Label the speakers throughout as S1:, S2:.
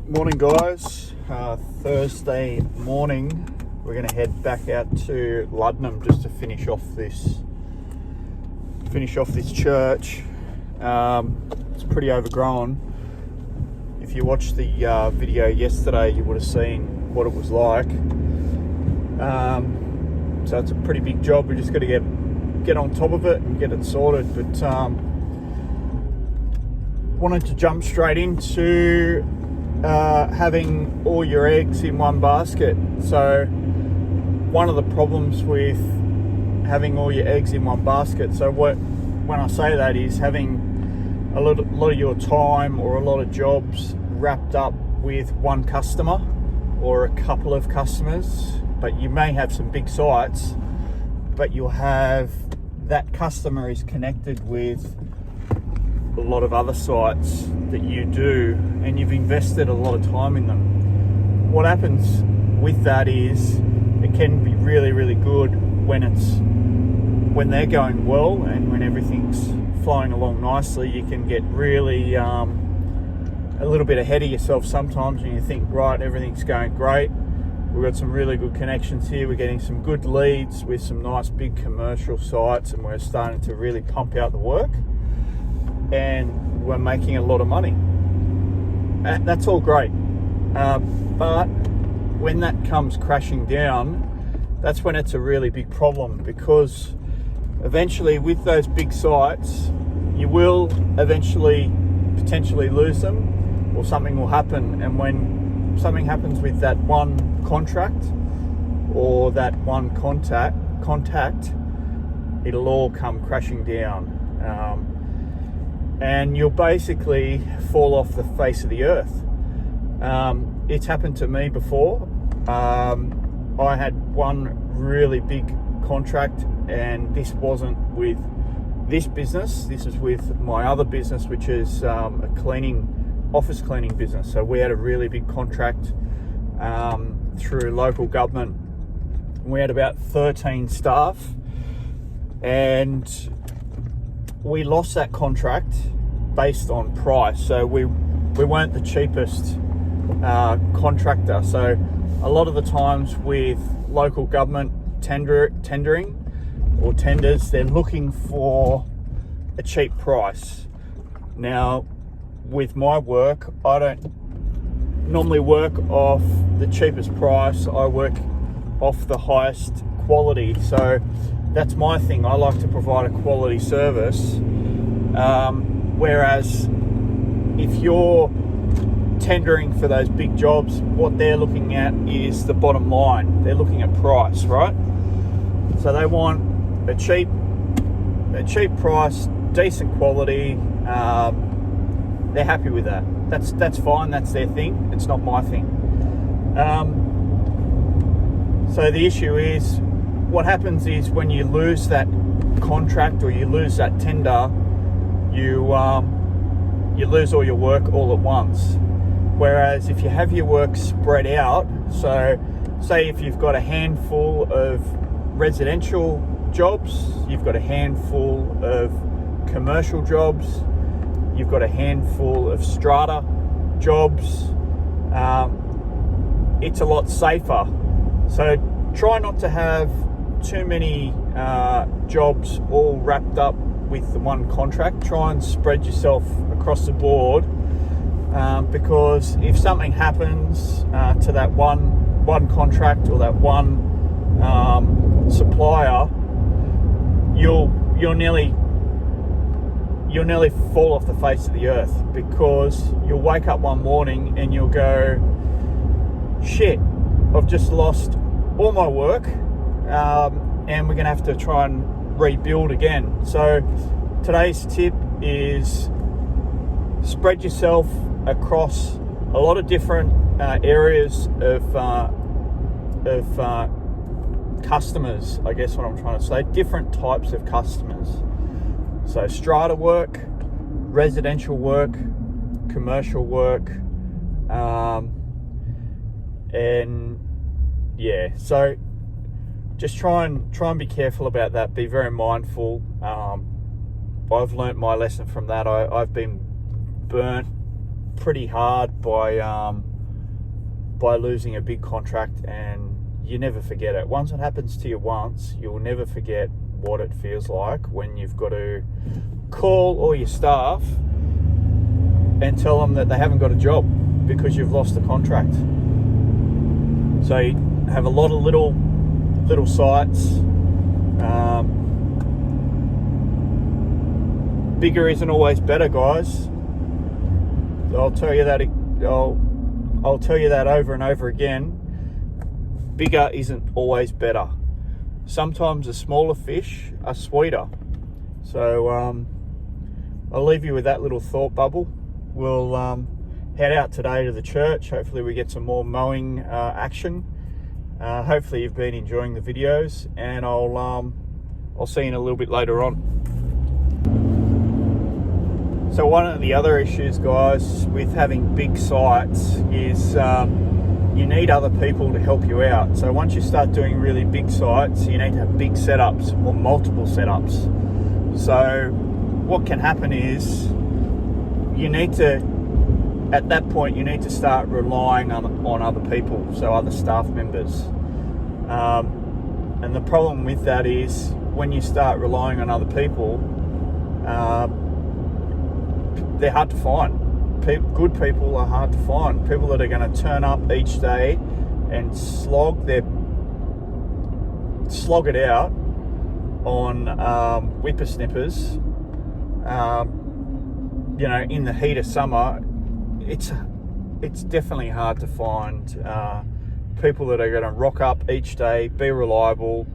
S1: Morning guys, Thursday morning. We're going to head back out to Luddenham just to finish off this church. It's pretty overgrown. If you watched the video yesterday, you would have seen what it was like. So it's a pretty big job. We just got to get on top of it and get it sorted. But wanted to jump straight into having all your eggs in one basket. So one of the problems with having all your eggs in one basket, when I say that, is having a lot of your time or a lot of jobs wrapped up with one customer or a couple of customers. But you may have some big sites, but you'll have that customer is connected with a lot of other sites that you do, and you've invested a lot of time in them. What happens with that is it can be really, really good when they're going well and when everything's flowing along nicely. You can get really a little bit ahead of yourself sometimes, and you think, right, everything's going great. We've got some really good connections here. We're getting some good leads with some nice big commercial sites, and we're starting to really pump out the work. And we're making a lot of money. That's all great. But when that comes crashing down, that's when it's a really big problem, because eventually with those big sites, you will eventually potentially lose them, or something will happen. And when something happens with that one contract or that one contact, it'll all come crashing down. And you'll basically fall off the face of the earth. It's happened to me before. I had one really big contract, and this wasn't with this business. This is with my other business, which is a office cleaning business. So we had a really big contract through local government. We had about 13 staff, and we lost that contract based on price. So we weren't the cheapest contractor. So a lot of the times with local government tendering or tenders, they're looking for a cheap price. Now, with my work, I don't normally work off the cheapest price. I work off the highest quality. So that's my thing. I like to provide a quality service. Whereas if you're tendering for those big jobs, what they're looking at is the bottom line. They're looking at price, right? So they want a cheap price, decent quality. They're happy with that. That's fine. That's their thing. It's not my thing. So the issue is, what happens is when you lose that contract or you lose that tender, you lose all your work all at once. Whereas if you have your work spread out, so say if you've got a handful of residential jobs, you've got a handful of commercial jobs, you've got a handful of strata jobs, it's a lot safer. So try not to have too many jobs all wrapped up with the one contract. Try and spread yourself across the board, because if something happens to that one contract or that one supplier, you'll nearly fall off the face of the earth, because you'll wake up one morning and you'll go, shit, I've just lost all my work, and we're going to have to try and rebuild again. So today's tip is spread yourself across a lot of different areas of customers, I guess what I'm trying to say, different types of customers. So strata work, residential work, commercial work, and yeah, so just try and be careful about that. Be very mindful. I've learnt my lesson from that. I've been burnt pretty hard by by losing a big contract, and you never forget it. Once it happens to you once, you'll never forget what it feels like when you've got to call all your staff and tell them that they haven't got a job because you've lost the contract. So you have a lot of little sites. Bigger isn't always better, guys. I'll tell you that. I'll tell you that over and over again. Bigger isn't always better. Sometimes the smaller fish are sweeter. So I'll leave you with that little thought bubble. We'll head out today to the church. Hopefully we get some more mowing action. Hopefully you've been enjoying the videos, and I'll see you in a little bit later on. So one of the other issues, guys, with having big sites is you need other people to help you out. So once you start doing really big sites, you need to have big setups or multiple setups. So what can happen is at that point you need to start relying on other people, so other staff members. And the problem with that is when you start relying on other people, they're hard to find. Good people are hard to find. People that are going to turn up each day and slog it out on whippersnippers. In the heat of summer, it's definitely hard to find people that are going to rock up each day, be reliable,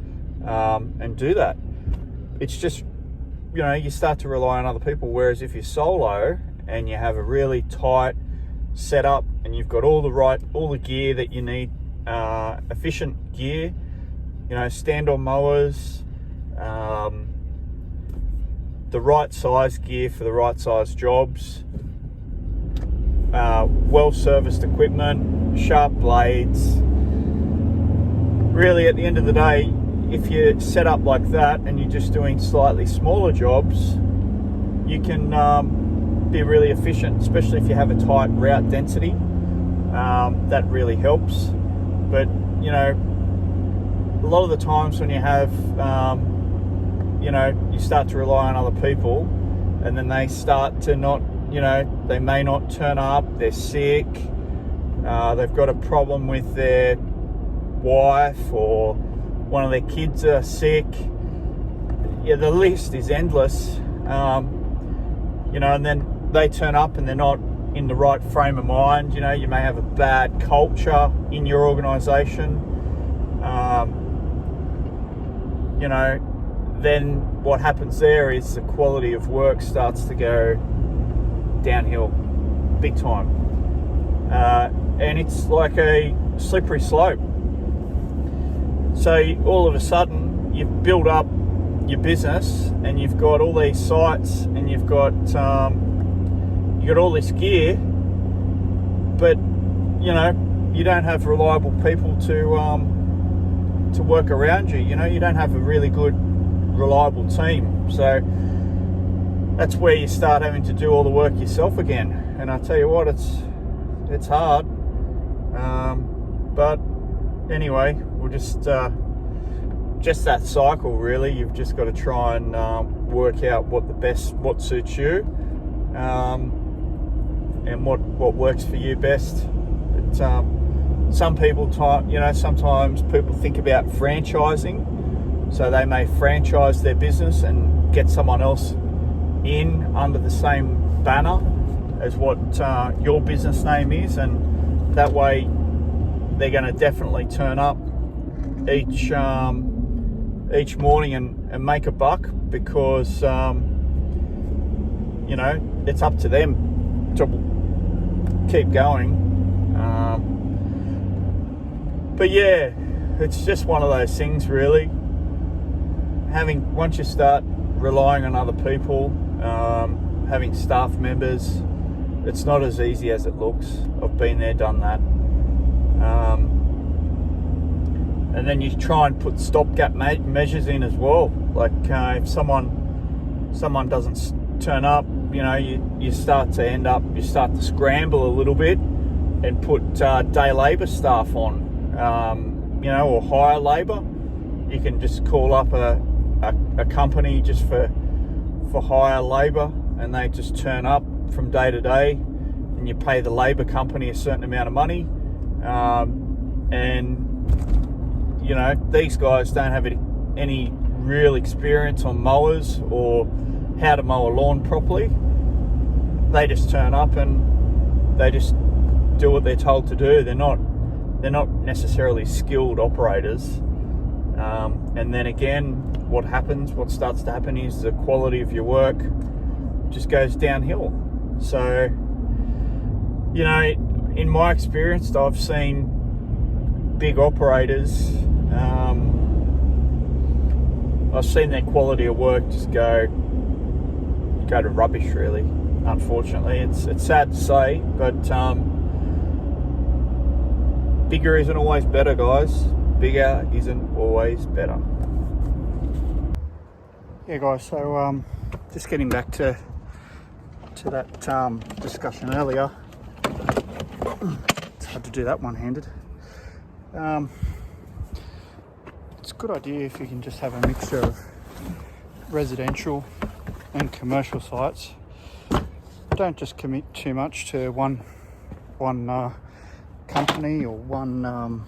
S1: and do that. It's just, you start to rely on other people. Whereas if you're solo and you have a really tight setup and you've got all the gear that you need, efficient gear, stand-on mowers, the right size gear for the right size jobs, well-serviced equipment, sharp blades. Really, at the end of the day, if you're set up like that and you're just doing slightly smaller jobs, you can be really efficient, especially if you have a tight route density. That really helps. But, a lot of the times when you have, you start to rely on other people, and then they start to not, they may not turn up, they're sick, they've got a problem with their wife, or one of their kids are sick. Yeah, the list is endless. And then they turn up and they're not in the right frame of mind. You may have a bad culture in your organisation. Then what happens there is the quality of work starts to go downhill big time. And it's like a slippery slope. So all of a sudden you've built up your business and you've got all these sites and you've got all this gear, but you don't have reliable people to work around you. You don't have a really good reliable team. So that's where you start having to do all the work yourself again. And I tell you what, it's hard. But anyway, we'll just that cycle really. You've just got to try and work out what suits you, and what works for you best. But some people sometimes people think about franchising, so they may franchise their business and get someone else in under the same banner as what your business name is, and that way they're going to definitely turn up each morning and make a buck, because it's up to them to keep going. But yeah, it's just one of those things really. Once you start relying on other people, having staff members, it's not as easy as it looks. I've been there, done that. And then you try and put stopgap measures in as well. Like if someone doesn't turn up, you start to scramble a little bit, and put day labour staff on, you know, or hire labour. You can just call up a company just for hire labour, and they just turn up from day to day, and you pay the labour company a certain amount of money. And you know, these guys don't have any real experience on mowers or how to mow a lawn properly. They just turn up and they just do what they're told to do. They're not necessarily skilled operators. And then again, what starts to happen is the quality of your work just goes downhill. So, you know, in my experience, I've seen big operators, I've seen their quality of work just go to rubbish, really, unfortunately. It's sad to say, but bigger isn't always better, guys. Bigger isn't always better. Yeah, guys, so just getting back to that discussion earlier. It's hard to do that one-handed. It's a good idea if you can just have a mixture of residential and commercial sites. Don't just commit too much to one company or one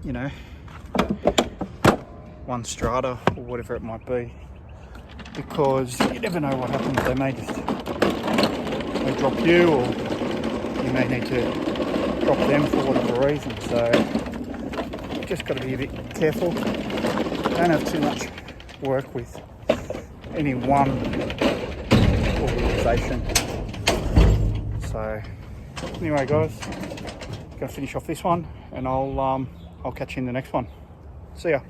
S1: you know, one strata or whatever it might be, because you never know what happens. They may drop you, or you may need to drop them for whatever reason. So you just got to be a bit careful. Don't have too much work with any one organisation. So anyway, guys, gonna finish off this one, and I'll catch you in the next one. See ya.